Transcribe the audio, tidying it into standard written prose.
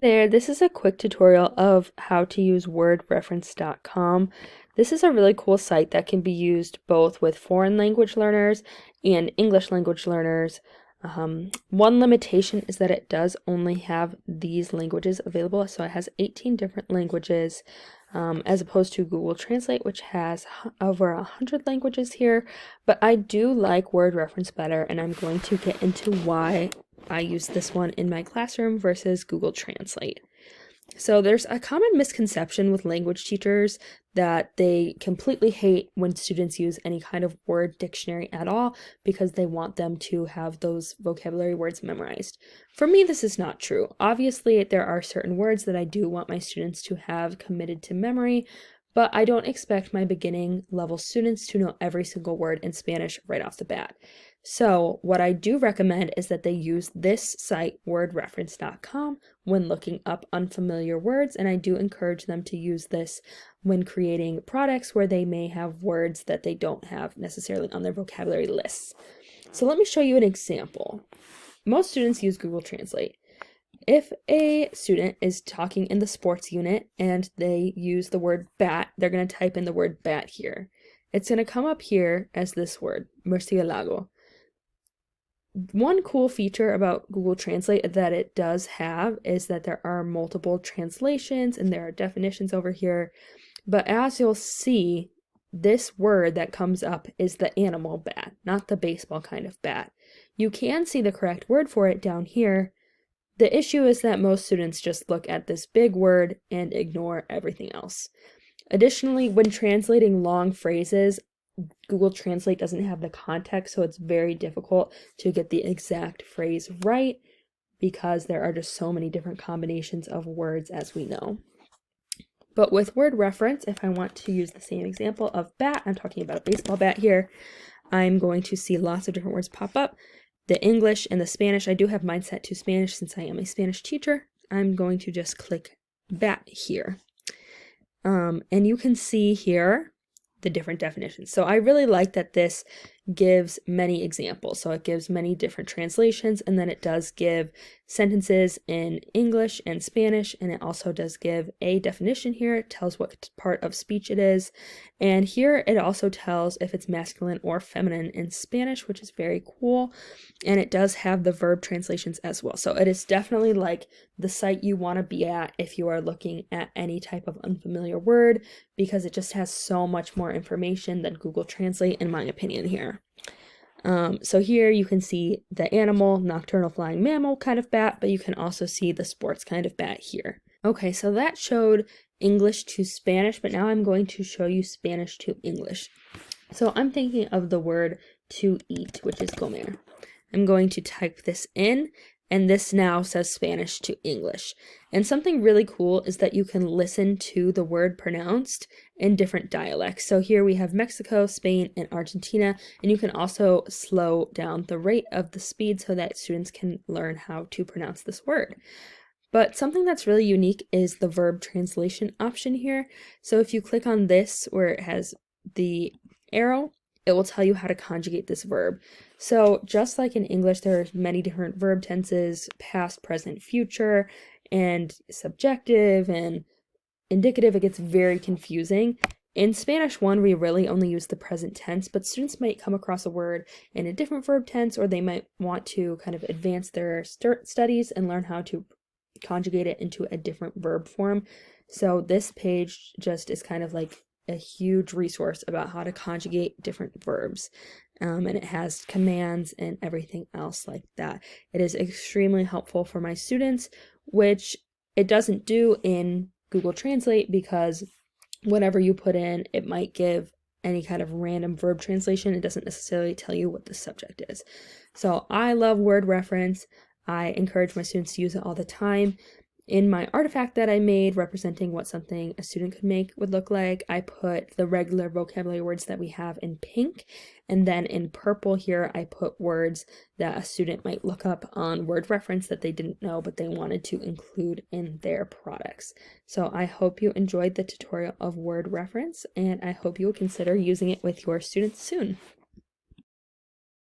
There, this is a quick tutorial of how to use wordreference.com. This is a really cool site that can be used both with foreign language learners and English language learners. One limitation is that it does only have these languages available, so it has 18 different languages, as opposed to Google Translate, which has over 100 languages here. But I do like Word Reference better, and I'm going to get into why I use this one in my classroom versus Google Translate. So there's a common misconception with language teachers that they completely hate when students use any kind of word dictionary at all because they want them to have those vocabulary words memorized. For me, this is not true. Obviously, there are certain words that I do want my students to have committed to memory, but I don't expect my beginning level students to know every single word in Spanish right off the bat. So what I do recommend is that they use this site, wordreference.com, when looking up unfamiliar words, and I do encourage them to use this when creating products where they may have words that they don't have necessarily on their vocabulary lists. So let me show you an example. Most students use Google Translate. If a student is talking in the sports unit and they use the word bat, they're going to type in the word bat here. It's going to come up here as this word, murciélago. One cool feature about Google Translate that it does have is that there are multiple translations and there are definitions over here. But as you'll see, this word that comes up is the animal bat, not the baseball kind of bat. You can see the correct word for it down here. The issue is that most students just look at this big word and ignore everything else. Additionally, when translating long phrases, Google Translate doesn't have the context, so it's very difficult to get the exact phrase right because there are just so many different combinations of words, as we know. But with word reference, if I want to use the same example of bat, I'm talking about a baseball bat here, I'm going to see lots of different words pop up. The English and the Spanish, I do have mine set to Spanish since I am a Spanish teacher. I'm going to just click bat here. And you can see here the different definitions. So I really like that this gives many examples. So it gives many different translations, and then it does give sentences in English and Spanish, and it also does give a definition here. It tells what part of speech it is, and here it also tells if it's masculine or feminine in Spanish, which is very cool, and it does have the verb translations as well. So it is definitely like the site you want to be at if you are looking at any type of unfamiliar word, because it just has so much more information than Google Translate, in my opinion here. So here you can see the animal, nocturnal flying mammal kind of bat, but you can also see the sports kind of bat here. Okay, so that showed English to Spanish, but now I'm going to show you Spanish to English. So I'm thinking of the word to eat, which is comer. I'm going to type this in, and this now says Spanish to English. And something really cool is that you can listen to the word pronounced in different dialects. So here we have Mexico, Spain, and Argentina, and you can also slow down the rate of the speed so that students can learn how to pronounce this word. But something that's really unique is the verb translation option here. So if you click on this where it has the arrow, it will tell you how to conjugate this verb. So just like in English, there are many different verb tenses, past, present, future, and subjective and indicative. It gets very confusing. In Spanish 1, we really only use the present tense, but students might come across a word in a different verb tense, or they might want to kind of advance their studies and learn how to conjugate it into a different verb form. So this page just is kind of like a huge resource about how to conjugate different verbs, and it has commands and everything else like that. It is extremely helpful for my students, which it doesn't do in Google Translate because whatever you put in, it might give any kind of random verb translation. It doesn't necessarily tell you what the subject is. So I love word reference. I encourage my students to use it all the time. In my artifact that I made representing what something a student could make would look like, I put the regular vocabulary words that we have in pink, and then in purple here I put words that a student might look up on word reference that they didn't know but they wanted to include in their products. So I hope you enjoyed the tutorial of word reference, and I hope you will consider using it with your students soon.